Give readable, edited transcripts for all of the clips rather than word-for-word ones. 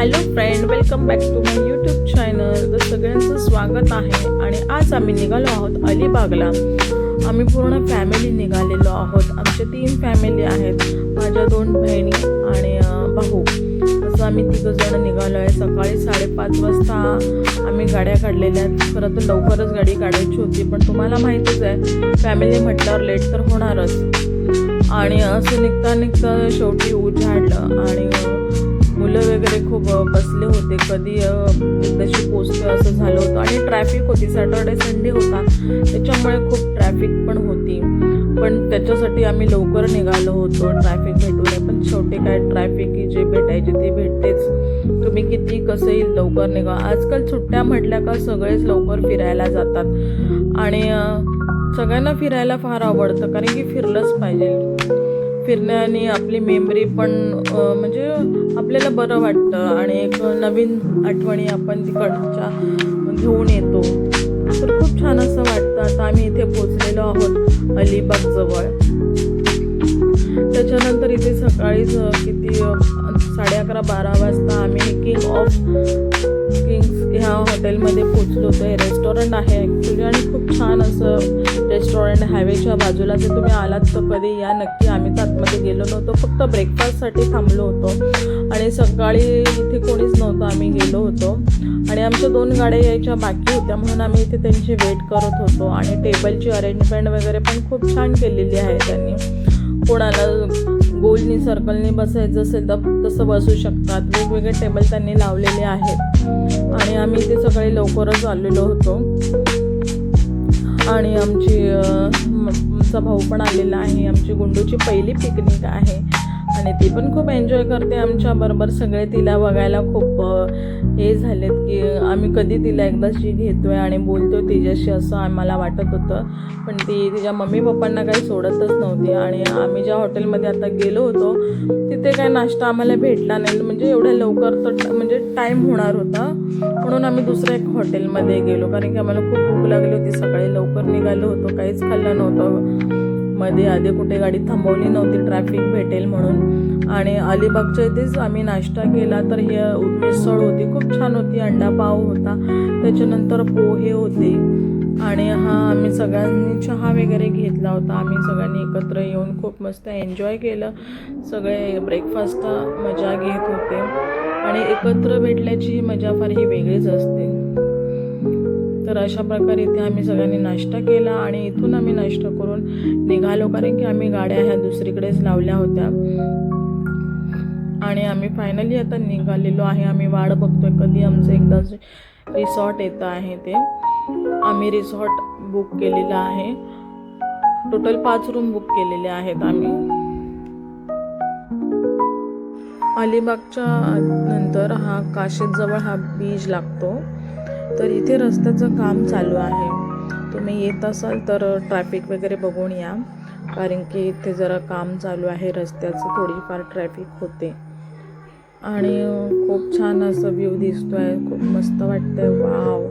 Hello friend, welcome back to my YouTube channel. तर सगळ्यांचं स्वागत आहे. आणि आज आम्ही निघालो आहोत अलिबागला. आम्ही पूर्ण फॅमिली निघालेलो आहोत. आमचे 3 फॅमिली आहेत, माझ्या 2 बहिणी आणि भाऊ. असं आम्ही 3 जण निघालो आहे. सकाळी 5:30 वाजता आम्ही गाड्या काढलेल्या आहेत. खरं तर लवकरच गाडी काढायची होती, पण तुम्हाला माहितीच आहे फॅमिली म्हटल्यावर लेट तर होणारच. आणि असं निघता शेवटी उजाडलं आणि मुलं वगैरे खूप बसले होते, कधी एकदाशी पोचतो असं झालं होतं. आणि ट्रॅफिक होती, सॅटर्डे संडे होता, त्याच्यामुळे खूप ट्रॅफिक पण होती. पण त्याच्यासाठी आम्ही लवकर निघालो होतो ट्रॅफिक भेटू नये. पण शेवटी काय, ट्रॅफिक जे भेटायचे ते भेटतेच. तुम्ही किती कसंही लवकर निघा. आजकाल सुट्ट्या म्हटल्या का सगळेच लवकर फिरायला जातात. आणि सगळ्यांना फिरायला फार आवडतं, कारण की फिरलंच पाहिजे. फिरण्याने आपली मेमरी पण म्हणजे आपल्याला बरं वाटतं आणि एक नवीन आठवणी आपण तिकडच्या घेऊन येतो. तर खूप छान असं वाटतं. आता आम्ही इथे पोचलेलो आहोत अलिबाग जवळ. त्याच्यानंतर इथे सकाळीच किती 11:30-12 वाजता आम्ही किंग्स ह्या हॉटेलमध्ये पोचलो होतो. हे रेस्टॉरंट आहे ॲक्च्युली आणि खूप छान असं रेस्टॉरंट हायवेच्या बाजूला. ते तुम्ही आलात तर कधी या नक्की. आम्ही तर आतमध्ये गेलो नव्हतो, फक्त ब्रेकफास्टसाठी थांबलो होतो. आणि सकाळी इथे कोणीच नव्हतं, आम्ही गेलो होतो. आणि आमच्या 2 गाड्या यायच्या बाकी होत्या, म्हणून आम्ही इथे त्यांची वेट करत होतो. आणि टेबलची अरेंजमेंट वगैरे पण खूप छान केलेली आहे त्यांनी. कोणाला गोलनी सर्कलनी बसायचं असेल तर तसं बसू शकतात. वेगवेगळे टेबल त्यांनी लावलेले आहेत. आणि आम्ही इथे सगळे लवकरच आलेलो होतो. आणि आमचा भाऊ पण आलेला आहे. आमची गुंडूची पहिली पिकनिक आहे आणि ती पण खूप एन्जॉय करते आमच्याबरोबर. सगळे तिला बघायला खूप हे झालेत की आम्ही कधी तिला एकदाची घेतोय आणि बोलतोय तिच्याशी, असं आम्हाला वाटत होतं. पण ती तिच्या मम्मी पप्पांना काही सोडतच नव्हती. आणि आम्ही ज्या हॉटेलमध्ये आता गेलो होतो तिथे काय नाश्ता आम्हाला भेटला नाही, म्हणजे एवढ्या लवकर तर म्हणजे टाईम होणार होता, म्हणून आम्ही दुसऱ्या एक हॉटेलमध्ये गेलो. कारण की आम्हाला खूप भूक लागली होती. सकाळी लवकर निघालो होतो, काहीच खाल्लं नव्हतं. मध्ये आधी कुठे गाडी थांबवली नव्हती ट्रॅफिक भेटेल म्हणून. आणि अलिबागच्या इथेच आम्ही नाश्ता केला. तर ही मिसळ होती, खूप छान होती. अंडा पाव होता, त्याच्यानंतर पोहे होते. आणि आम्ही सगळ्यांनी चहा वगैरे घेतला होता. आम्ही सगळ्यांनी एकत्र येऊन खूप मस्त एन्जॉय केलं. सगळे ब्रेकफास्टचा मजा घेत होते. आणि एकत्र भेटल्याची मजा फार ही वेगळीच असते. तर अशा प्रकारे इथे आम्ही सगळ्यांनी नाश्ता केला आणि इथून आम्ही नाश्ता करून निघालो, कारण की आम्ही गाड्या ह्या दुसरीकडेच लावल्या होत्या. आणि आम्ही फायनली आता निघालेलो आहे. आम्ही वाट बघतोय कधी आमचं एकदा रिसॉर्ट येतं आहे ते. आम्ही रिसॉर्ट बुक केलेलं आहे. टोटल 5 रूम बुक केलेले आहेत आम्ही. अलिबागच्या नंतर काशीदजवळ बीच लागतो. तर इथे रस्त्याचं काम चालू आहे. तुम्ही येत असाल तर ट्रॅफिक वगैरे बघून या, कारण की इथे जरा काम चालू आहे रस्त्याचं, थोडीफार ट्रॅफिक होते. आणि खूप छान असं व्ह्यू दिसतो आहे, खूप मस्त वाटतंय. वाव,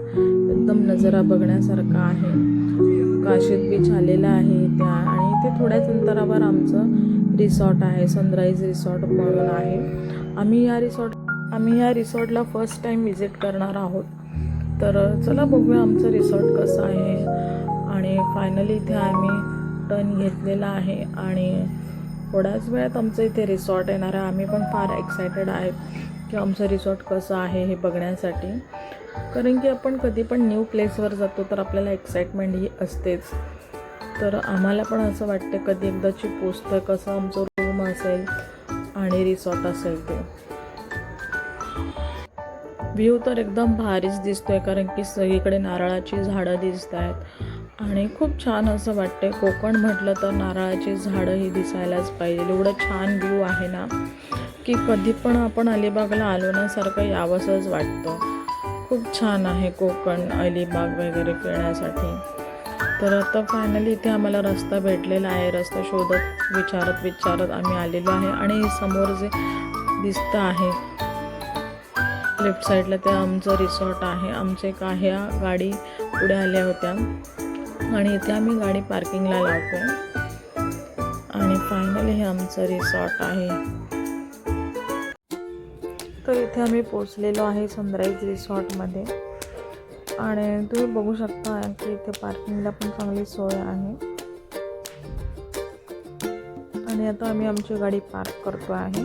एकदम नजारा बघण्यासारखा आहे. काशीद बीच आलेला आहे इथे. आणि इथे थोड्याच अंतरावर आमचं रिसॉर्ट आहे, सनराईज रिसॉर्ट म्हणून आहे. आम्ही या रिसॉर्टला फर्स्ट टाईम व्हिजिट करणार आहोत. तर चला बघूया आमचं रिसॉर्ट कसं आहे. आणि फायनली इथे आम्ही टर्न घेतलेला आहे आणि थोड्याच वेळात आमचं इथे रिसॉर्ट येणार आहे. आम्ही पण फार एक्सायटेड आहेत की आमचं रिसॉर्ट कसं आहे हे बघण्यासाठी, कारण की आपण कधी पण न्यू प्लेसवर जातो तर आपल्याला एक्साइटमेंट ही असतेच. तर आम्हाला पण असं वाटतं कधी एकदाची पोचतं कसं आमचं रूम असेल आणि रिसॉर्ट असेल ते. व्ह्यू तर एकदम भारीच दिसतोय, कारण की सगळीकडे नारळाची झाडं दिसत आहेत आणि खूप छान असं वाटतंय. कोकण म्हटलं तर नारळाची झाडं ही दिसायलाच पाहिजे. एवढं छान व्ह्यू आहे ना की कधी पण आपण अलिबागला आलो ना सारखं यावंसंच वाटतं. खूप छान आहे कोकण, अलिबाग वगैरे फिरण्यासाठी. तर आता फायनली इथे आम्हाला रस्ता भेटलेला आहे. रस्ता शोधत विचारत आम्ही आलेलो आहे. आणि समोर जे दिसतं आहे लेफ्ट साईडला ते आमचं रिसॉर्ट आहे. आमचे ह्या गाडी पुढे आल्या होत्या आणि इथे आम्ही गाडी पार्किंगला लावतो. आणि फायनली हे आमचं रिसॉर्ट आहे. तर इथे आम्ही पोचलेलो आहे सनराईज रिसॉर्टमध्ये आणि तुम्ही बघू शकता की इथे पार्किंगला पण चांगली सोय आहे. आणि आता आम्ही आमची गाडी पार्क करतो आहे.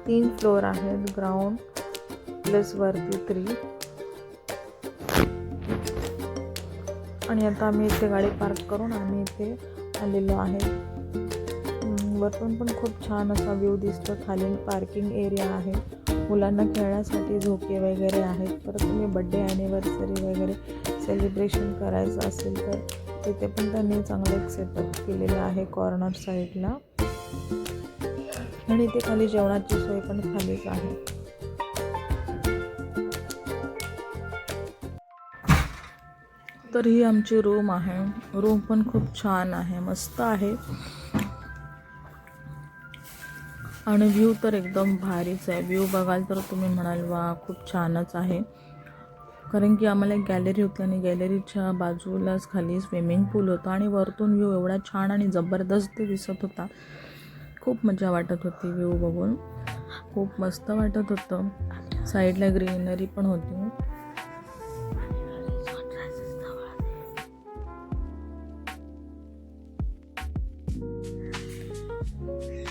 3 फ्लोअर आहेत, ग्राउंड प्लस वरती 3. आणि आता आम्ही इथे गाडी पार्क करून आम्ही इथे आलेलो आहे. वरतून पण खूप छान असा व्ह्यू दिसतो. खाली पार्किंग एरिया आहे, मुलांना खेळण्यासाठी झोके वगैरे आहेत. परत तुम्ही बड्डे ॲनिव्हर्सरी वगैरे सेलिब्रेशन करायचं असेल तर तिथे पण त्यांनी चांगलं एक सेटअप केलेलं आहे कॉर्नर साईडला. आणि इथे खाली जेवणाची सोय पण खालीच आहे. तर ही आमची रूम आहे. रूम पण खूप छान आहे, मस्त आहे. आणि व्ह्यू तर एकदम भारीच आहे. व्ह्यू बघाल तर तुम्ही म्हणाल वा खूप छानच आहे. कारण की आम्हाला एक गॅलरी होती आणि गॅलरीच्या बाजूलाच खाली स्विमिंग पूल होता आणि वरतून व्ह्यू एवढा छान आणि जबरदस्त दिसत होता. खूप मजा वाटत होती व्ह्यू बघून, खूप मस्त वाटत होतं. साईडला ग्रीनरी पण होती.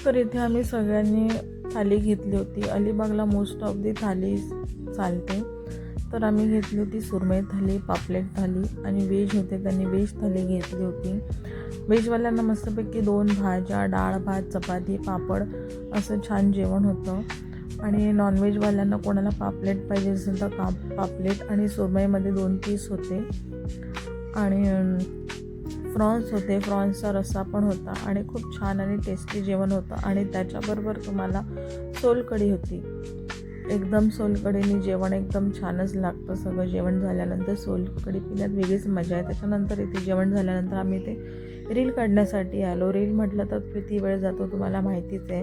तर इथे आम्ही सगळ्यांनी थाली घेतली होती. अलिबागला मोस्ट ऑफ दी थाली चालते. तर आम्ही घेतली होती सुरमई थाली, पापलेट थाली आणि व्हेज होते त्यांनी व्हेज थाली घेतली होती. व्हेजवाल्यांना मस्तपैकी 2 भाज्या, डाळ भात, चपाती, पापड असं छान जेवण होतं. आणि नॉनव्हेजवाल्यांना कोणाला पापलेट पाहिजे असेल तर पापलेट आणि सुरमईमध्ये 2 पीस होते. आणि फ्रॉन्स होते, फ्रॉन्सचा रस्सा पण होता आणि खूप छान आणि टेस्टी जेवण होतं. आणि त्याच्याबरोबर तुम्हाला सोलकढी होती. एकदम सोलकढीने जेवण एकदम छानच लागतं. सगळं जेवण झाल्यानंतर सोलकढी पिण्यात वेगळीच मजा आहे. त्याच्यानंतर इथे जेवण झाल्यानंतर आम्ही ते रील काढण्यासाठी आलो. रील म्हटलं तर किती वेळ जातो तुम्हाला माहितीच आहे.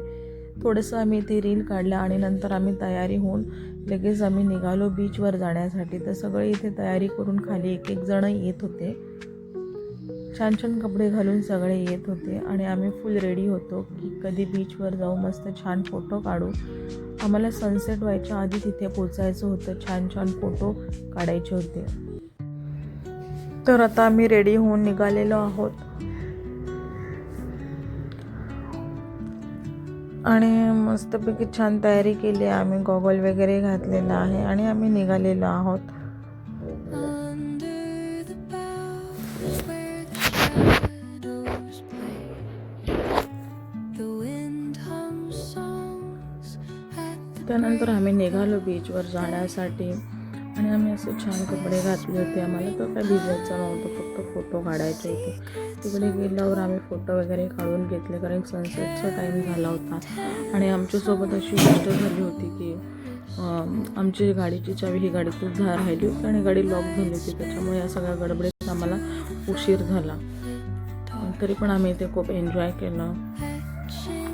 थोडंसं आम्ही इथे रील काढल्या आणि नंतर आम्ही तयारी होऊन लगेच आम्ही निघालो बीचवर जाण्यासाठी. तर सगळे इथे तयारी करून खाली एक जण येत होते. छान छान कपडे घालून सगळे येत होते आणि आम्ही फुल रेडी होतो की कधी बीचवर जाऊ, मस्त छान फोटो काढू. आम्हाला सनसेट व्हायच्या आधी तिथे पोचायचं होतं, छान छान फोटो काढायचे होते. तर आता आम्ही रेडी होऊन निघालेलो आहोत आणि मस्तपैकी छान तयारी केली आहे. आम्ही गॉगल वगैरे घातलेला आहे आणि आम्ही निघालेलो आहोत. त्यानंतर आम्ही निघालो बीचवर जाण्यासाठी आणि आम्ही असे छान कपडे घातले होते. आम्हाला तर काय भिजायचं नव्हतं, फक्त फोटो काढायचे होते. तिकडे गेल्यावर आम्ही फोटो वगैरे काढून घेतले कारण सनसेटचा टाईम झाला होता. आणि आमच्यासोबत अशी गोष्ट झाली होती की आमची गाडीची चावी ही गाडीतच राहिली होती आणि गाडी लॉक झाली होती. त्याच्यामुळे या सगळ्या गडबडीत आम्हाला उशीर झाला. तरी पण आम्ही इथे खूप एन्जॉय केलं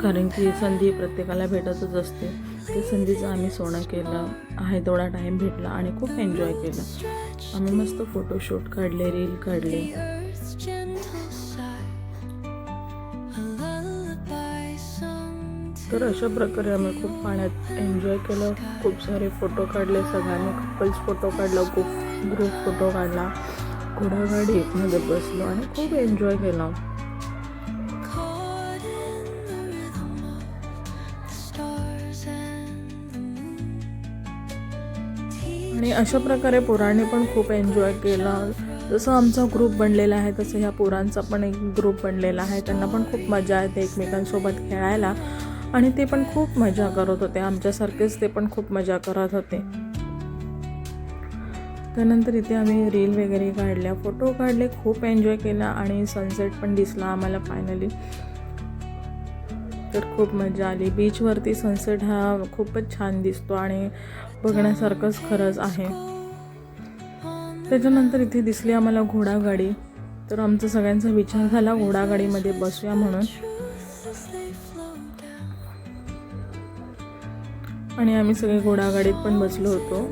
कारण की संधी प्रत्येकाला भेटतच असते. ते संधीचं आम्ही सोनं केलं आहे. तेवढा टाईम भेटला आणि खूप एन्जॉय केलं. आम्ही मस्त फोटोशूट काढले, रील काढले. तर अशा प्रकारे आम्ही खूप पाण्यात एन्जॉय केलं. खूप सारे फोटो काढले, सगळ्यांनी कपल्स फोटो काढला, ग्रुप फोटो काढला, घोडागाडीमध्ये बसलो आणि खूप एन्जॉय केला. आणि अशा प्रकारे पोरांनी पण खूप एन्जॉय केला. जसं आमचा ग्रुप बनलेला आहे तसं ह्या पोरांचा पण एक ग्रुप बनलेला आहे. त्यांना पण खूप मजा येते एकमेकांसोबत खेळायला आणि ते पण खूप मजा करत होते. आमच्यासारखेच ते पण खूप मजा करत होते. त्यानंतर इथे आम्ही रील वगैरे काढल्या, फोटो काढले, खूप एन्जॉय केला आणि सनसेट पण दिसला आम्हाला फायनली. तर खूप मजा आली. बीचवरती सनसेट हा खूपच छान दिसतो आणि बघण्यासारखंच खरंच आहे. त्याच्यानंतर इथे दिसली आम्हाला घोडागाडी. तर आमचा सगळ्यांचा विचार झाला घोडागाडीमध्ये बसूया म्हणून. आणि आम्ही सगळे घोडागाडीत पण बसलो होतो.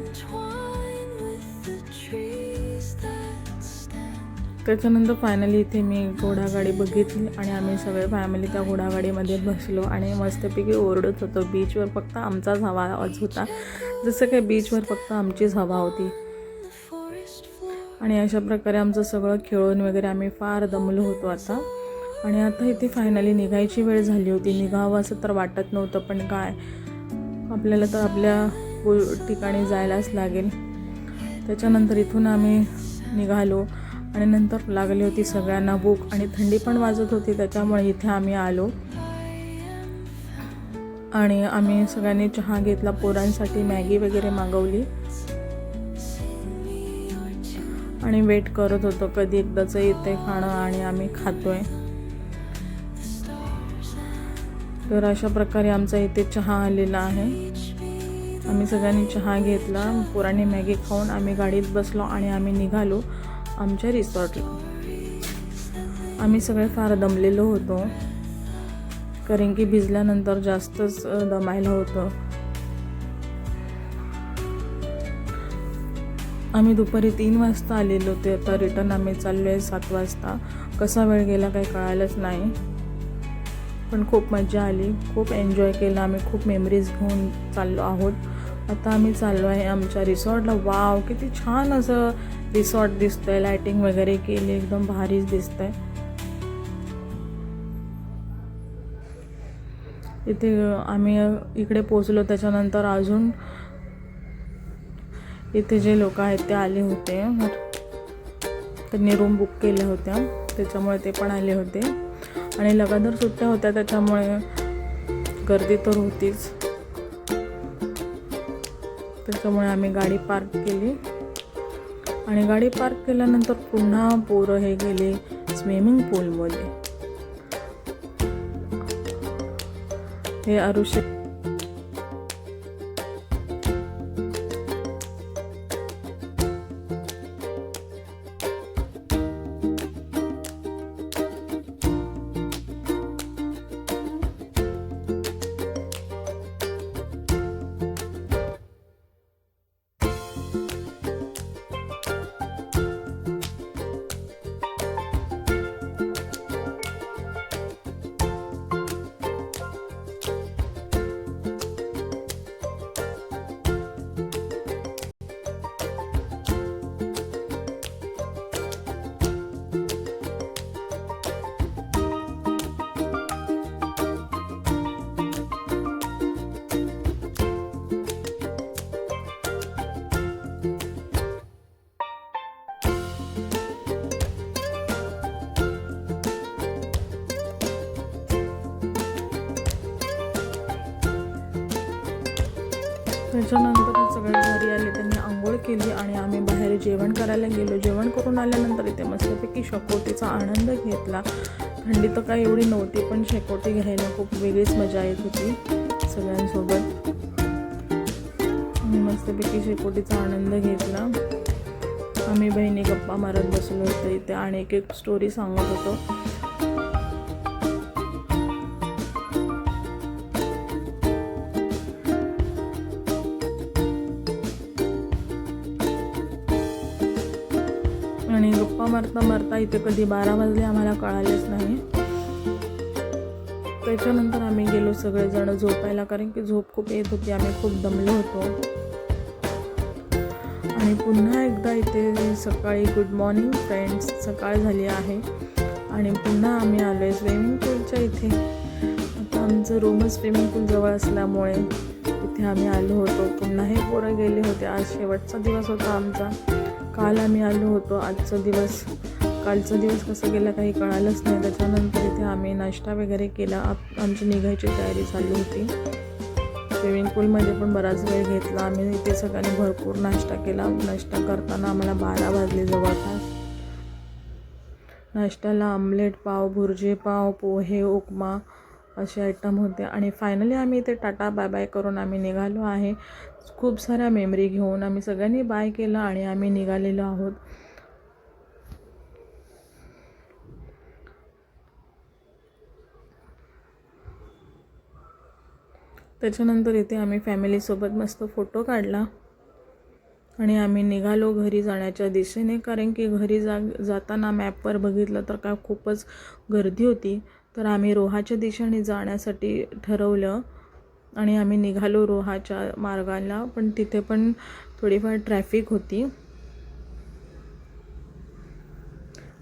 त्याच्यानंतर फायनली इथे मी घोडागाडी बघितली आणि आम्ही सगळे फॅमिली त्या घोडागाडीमध्ये बसलो आणि मस्तपैकी ओरडत होतो. बीचवर फक्त आमचाच हवा होता, जसं काय बीचवर फक्त आमचीच हवा होती. आणि अशा प्रकारे आमचं सगळं खेळून वगैरे आम्ही फार दमलो होतो आता. आणि आता इथे फायनली निघायची वेळ झाली होती. निघावं असं तर वाटत नव्हतं, पण काय, आपल्याला तर आपल्या ठिकाणी जायलाच लागेल. त्याच्यानंतर इथून आम्ही निघालो आणि नंतर लागली होती सगळ्यांना भूक आणि थंडी पण वाजत होती. त्याच्यामुळे इथे आम्ही आलो आणि आम्ही सगळ्यांनी चहा घेतला. पोरांसाठी मॅगी वगैरे मागवली आणि वेट करत होतो कधी एकदाचं येते खाणं आणि आम्ही खातोय. तर अशा प्रकारे आमचा इथे चहा आलेला आहे. आम्ही सगळ्यांनी चहा घेतला, पोरांनी मॅगी खाऊन आम्ही गाडीत बसलो आणि आम्ही निघालो आमच्या रिसॉर्टला. आम्ही सगळे फार दमलेलो होतो, कारण की भिजल्यानंतर जास्तच दमायला होतं. आम्ही दुपारी 3 वाजता आलेलो होते. आता रिटर्न आम्ही चाललो आहे 7 वाजता. कसा वेळ गेला काही कळालंच नाही, पण खूप मजा आली, खूप एन्जॉय केलं आम्ही. खूप मेमरीज घेऊन चाललो आहोत. आता आम्ही चाललो आहे आमच्या रिसॉर्टला. वाव, किती छान असं रिसॉर्ट दिसतंय, लायटिंग वगैरे केली, एकदम भारीच दिसतंय. इथे आम्ही इकडे पोचलो. त्याच्यानंतर अजून इथे जे लोक आहेत ते आले होते, त्यांनी रूम बुक केल्या होत्या, त्याच्यामुळे ते पण आले होते. आणि लगातार सुट्ट्या होत्या, त्याच्यामुळे गर्दी तर होतीच. त्याच्यामुळे आम्ही गाडी पार्क केली आणि गाडी पार्क केल्यानंतर पुन्हा पोरं हे गेले स्विमिंग पूलमध्ये. हे आरुष्य त्याच्यानंतर सगळे घरी आले, त्यांनी आंघोळ केली आणि आम्ही बाहेर जेवण करायला गेलो. जेवण करून आल्यानंतर इथे मस्तपैकी शेकोटीचा आनंद घेतला. थंडी तर काही एवढी नव्हती, पण शेकोटी घ्यायला खूप वेगळीच मजा येत होती सगळ्यांसोबत. मस्तपैकी शेकोटीचा आनंद घेतला. आम्ही बहिणी गप्पा मारत बसलो होतो इथे आणि एक स्टोरी सांगत होतो. आणि गप्पा मारता मारता इथे कधी 12 वाजले आम्हाला कळालेच नाही. त्याच्यानंतर आम्ही गेलो सगळेजण झोपायला, कारण की झोप खूप येत होती, आम्ही खूप दमलो होतो. आणि पुन्हा एकदा इथे सकाळी गुड मॉर्निंग फ्रेंड्स, सकाळ झाली आहे आणि पुन्हा आम्ही आलो आहे स्विमिंग पूलच्या इथे. आता आमचं रूमच स्विमिंग पूल जवळ असल्यामुळे इथे आम्ही आलो होतो. पुन्हा हे पोरं गेले होते. आज शेवटचा दिवस होता आमचा. काल आम्ही आलो होतो. कालचा दिवस कसं गेला काही कळालंच नाही. त्याच्यानंतर इथे आम्ही नाश्ता वगैरे केला. आमची निघायची तयारी चालू होती. स्विमिंग पूलमध्ये पण बराच वेळ घेतला. आम्ही इथे सगळ्यांनी भरपूर नाश्ता केला. नाश्ता करताना आम्हाला 12 वाजले जवळपास. नाश्त्याला आमलेट पाव, भुर्जी पाव, पोहे, उपमा असे आयटम होते. आणि फायनली आम्ही इथे टाटा बाय बाय करून आम्ही निघालो आहे. खूप साऱ्या मेमरी घेऊन आम्ही सगळ्यांनी बाय केलं आणि आम्ही निघालेलो आहोत. त्याच्यानंतर इथे आम्ही फॅमिलीसोबत मस्त फोटो काढला आणि आम्ही निघालो घरी जाण्याच्या दिशेने, कारण की घरी जाताना मॅपवर बघितलं तर काय खूपच गर्दी होती. तर आम्ही रोहाच्या दिशेने जाण्यासाठी ठरवलं आणि आम्ही निघालो रोहाच्या मार्गाला, पण तिथे पण थोडीफार ट्रॅफिक होती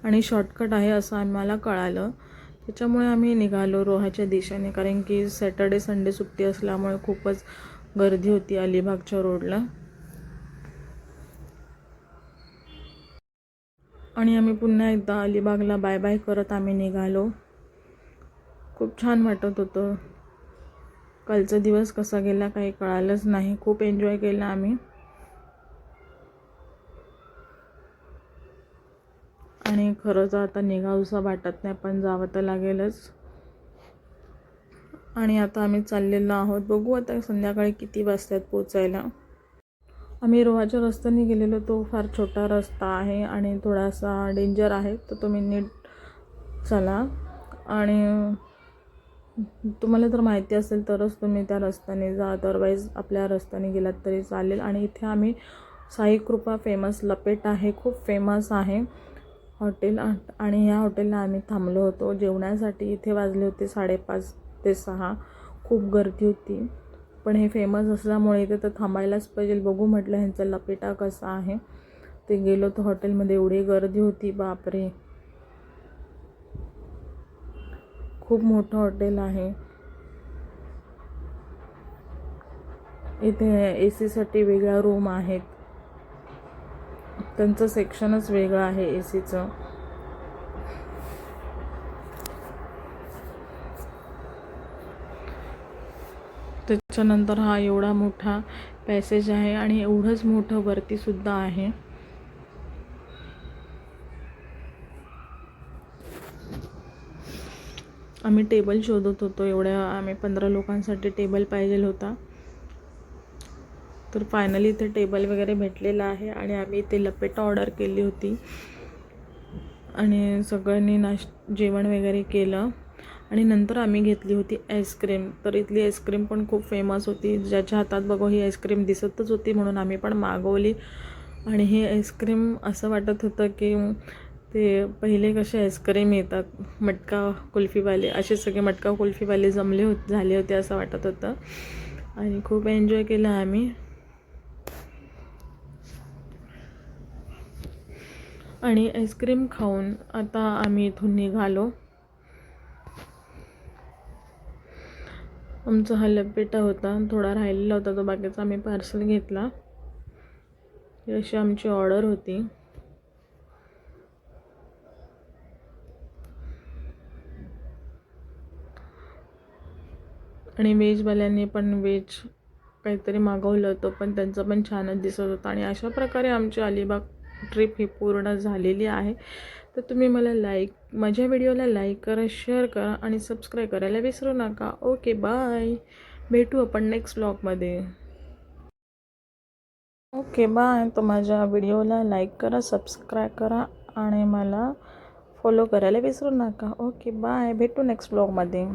आणि शॉर्टकट आहे असं आम्हाला कळालं. त्याच्यामुळे आम्ही निघालो रोहाच्या दिशेने, कारण की सॅटर्डे संडे सुट्टी असल्यामुळे खूपच गर्दी होती अलिबागच्या रोडला. आणि आम्ही पुन्हा एकदा अलिबागला बाय बाय करत आम्ही निघालो. खूप छान वाटत होतं. कालचा दिवस कसा गेला काही कळालंच नाही. खूप एन्जॉय केला आम्ही. आणि खरंच आता निघावंसं वाटत नाही, पण जावं तर लागेलच. आणि आता आम्ही चाललेलो आहोत. बघू आता संध्याकाळी किती वाजतात पोचायला. आम्ही रोहाच्या रस्त्याने गेलेलो. तो फार छोटा रस्ता आहे आणि थोडासा डेंजर आहे, तर तुम्ही नीट चला. आणि तुम्हाला जर माहिती असेल तरच तुम्ही त्या रस्त्याने जा, अदरवाईज आपल्या रस्त्याने गेलात तरी चालेल. आणि इथे आम्ही साई कृपा फेमस लपेट आहे, खूप फेमस आहे हॉटेल, आणि ह्या हॉटेलला आम्ही थांबलो होतो जेवण्यासाठी. इथे वाजले होते 5:30 ते 6. खूप गर्दी होती, पण हे फेमस असल्यामुळे इथे तर थांबायलाच पाहिजे. बघू म्हटलं ह्यांचा लपेटा कसा आहे. ते गेलो तर हॉटेलमध्ये एवढी गर्दी होती, बापरे. खूप मोठं हॉटेल आहे. इथे AC साठी वेगळ्या रूम आहेत. त्यांचं सेक्शनच वेगळं आहे ACचं. त्याच्यानंतर हा एवढा मोठा पॅसेज आहे आणि एवढंच मोठं वरती सुद्धा आहे. आम्ही टेबल शोधत होतो. आम्ही 15 लोकांसाठी टेबल पाहिजे होता. तर फायनली इथे टेबल वगैरे भेटलेला आहे आणि आम्ही इथे लपेटा ऑर्डर केली होती आणि सगळ्यांनी जेवण वगैरे केलं. आणि नंतर आम्ही घेतली होती आईस्क्रीम. तर इथली आईस्क्रीम पण खूप फेमस होती. ज्याच्या हातात बघू ही आईस्क्रीम दिसतच होती, म्हणून आम्ही पण मागवली. आणि ही आईस्क्रीम असं वाटत होतं की ते पहिले कसे आईस्क्रीम येतात मटका कुल्फीवाले, असे सगळे मटका कुल्फीवाले झाले होते असं वाटत होतं. आणि खूप एन्जॉय केलं आम्ही. आणि आईस्क्रीम खाऊन आता आम्ही इथून निघालो. आमचा हा लपेटा होता, थोडा राहिलेला होता, तो बाकीचा आम्ही पार्सल घेतला. ही अशी आमची ऑर्डर होती. आणि व्हेजवाल्यांनी पण व्हेज काहीतरी मागवलं होतं, पण त्यांचं पण छानच दिसत होतं. आणि अशा प्रकारे आमची अलिबाग ट्रिप ही पूर्ण झालेली आहे. तर तुम्ही माझ्या व्हिडिओला लाईक करा, शेअर करा आणि सबस्क्राईब करायला विसरू नका. Okay bye. भेटू आपण नेक्स्ट व्लॉगमध्ये. Okay bye. तर माझ्या व्हिडिओला लाईक करा, सबस्क्राईब करा आणि मला फॉलो करायला विसरू नका. Okay bye. भेटू नेक्स्ट व्लॉगमध्ये.